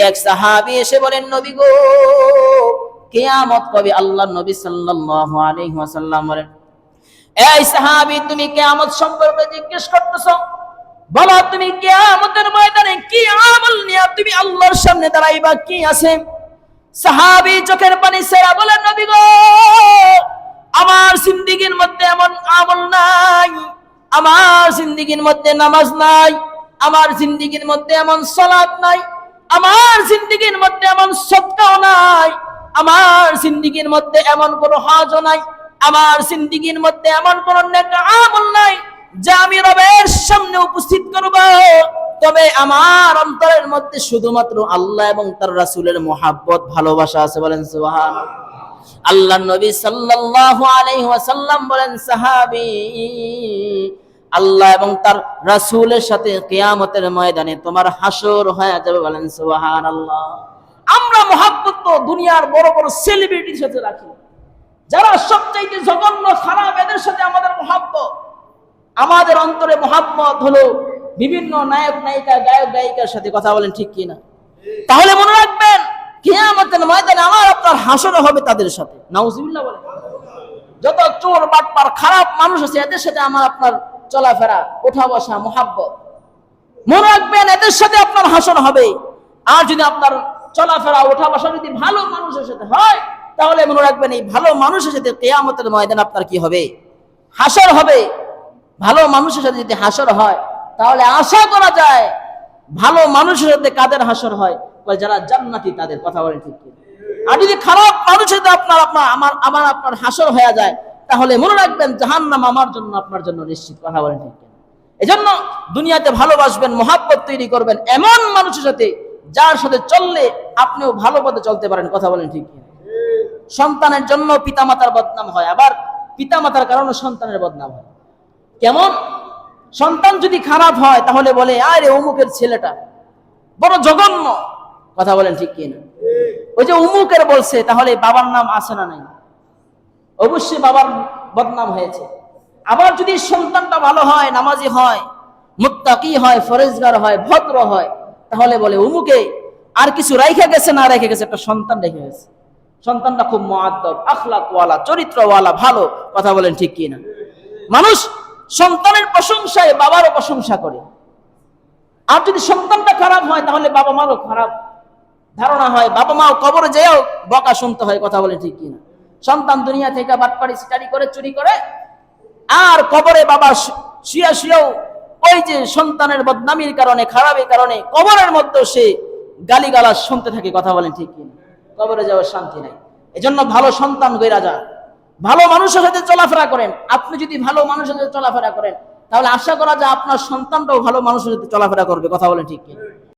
এক সাহাবী এসে বলেন, নবী গো, কিয়ামত কবে? আল্লাহর নবী সাল্লাল্লাহু আলাইহি ওয়াসাল্লাম বলেন, এই সাহাবী, তুমি কিয়ামত সম্পর্কে জিজ্ঞেস করতেছো, বলো তুমি কিয়ামতের ময়দানে কি আমল নিয়ে তুমি আল্লাহর সামনে দাঁড়াইবা, কি আছে? সাহাবী চোখের পানি ছেড়ে বলেন, নবী গো, আমার জিন্দেগীর মধ্যে এমন আমল নাই, আমার জিন্দেগীর মধ্যে নামাজ নাই, আমার জিন্দেগীর মধ্যে এমন সালাত নাই, আমার জিন্দেগীর মধ্যে এমন সদকাও নাই, আমার জিন্দেগীর মধ্যে এমন কোনো হজও নাই, আমার জিন্দেগীর মধ্যে এমন কোন নেক আমল নাই যা আমি রবের সামনে উপস্থিত করব। তবে আমার অন্তরের মধ্যে শুধুমাত্র আল্লাহ এবং তার রাসূলের মুহাব্বত, ভালোবাসা আছে। বলেন সুবহানাল্লাহ। আল্লাহর নবী সাল্লাল্লাহু আলাইহি ওয়াসাল্লাম বলেন, সাহাবী, আল্লাহ এবং তার রাসূলের সাথে কিয়ামতের ময়দানে তোমার হাসর হয়ে যাবে। বলেন সুবহানাল্লাহ। আমরা মুহাব্বত তো দুনিয়ার বড় বড় সেলিব্রিটির সাথে রাখি, যারা সবচাইতে জঘন্য খারাপ, এদের সাথে আমাদের মুহাব্বত। আমাদের অন্তরে মুহাব্বত হলো বিভিন্ন নায়ক নায়িকা, গায়ক গায়িকার সাথে। কথা বলেন ঠিক কি না? তাহলে মনে রাখবেন, কিয়ামতের ময়দানে আমার আপনার হাসর হবে তাদের সাথে। নাউজুবিল্লাহ বলেন। যত চোর বাটপার খারাপ মানুষ আছে, এদের সাথে আমার আপনার চলাফেরা, ওঠা বসা, মুহাব্বত, মনে রাখবেন এদের সাথে আপনার হাসর হবে। আর যদি আপনার চলাফেরা, ওঠা বসা যদি ভালো মানুষের সাথে হয়, তাহলে মনে রাখবেন এই ভালো মানুষের সাথে কিয়ামতের ময়দানে আপনার কি হবে? হাসর হবে। ভালো মানুষের সাথে যদি হাসর হয়, তাহলে আশা করা যায় ভালো মানুষের সাথে কাদের হাসর হয়? যারা জান্নাতি তাদের। কথা বলেন ঠিক কি? আর যদি খারাপ মানুষের সাথে আপনার হাসর হয়ে যায়, তাহলে মনে রাখবেন জাহান্নাম আমার জন্য, আপনার জন্য নিশ্চিত। কথা বলেন ঠিক কি? এজন্য দুনিয়াতে ভালোবাসবেন, মুহাব্বত তৈরি করবেন এমন মানুষের সাথে, যার সাথে চললে আপনিও ভালো পথে চলতে পারেন। কথা বলেন ঠিক কি? সন্তানের জন্য পিতামাতার বদনাম হয়, আবার পিতামাতার কারণে সন্তানের বদনাম হয়। কেমন? সন্তান যদি খারাপ হয়, তাহলে বলে, আরে অমুকের ছেলেটা বড় জঘন্য। কথা বলেন ঠিক কি না? ওই যে অমুকের বলছে, তাহলে বাবার নাম আছে না নাই? অবশ্যই বাবার বদনাম হয়েছে। আবার যদি সন্তানটা ভালো হয়, নামাজি হয়, মুত্তাকি হয়, ফরেজগার হয়, ভদ্র হয়, তাহলে বলে অমুকে আর কিছু রাইখা গেছে, না রেখে গেছে, একটা সন্তান রেখে গেছে। সন্তানটা খুব মুআদ্দব, আখলাকওয়ালা, চরিত্রওয়ালা, ভালো। কথা বলেন ঠিক কি না? মানুষ সন্তানের প্রশংসায় বাবারও প্রশংসা করে। আর যদি সন্তানটা খারাপ হয়, তাহলে বাবা মারও খারাপ ধারণা হয়, বাবা মাও কবরে যেও বকা শুনতে হয়। কথা বলে ঠিক কিনা? সন্তান দুনিয়া থেকে বাটপারি সিটারি করে, চুরি করে, আর কবরে বাবা শুয়েও ওই যে সন্তানের বদনামির কারণে, খারাপের কারণে কবরের মধ্যে সে গালিগালাজ শুনতে থাকে। কথা বলেন ঠিক কিনা? কবরে যাওয়ার শান্তি নাই। এজন্য ভালো সন্তান গইরা যান, ভালো মানুষের সাথে চলাফেরা করেন। আপনি যদি ভালো মানুষের সাথে চলাফেরা করেন, তাহলে আশা করা যায় আপনার সন্তানটাও ভালো মানুষের সাথে চলাফেরা করবে। কথা বলেন ঠিক কিনা?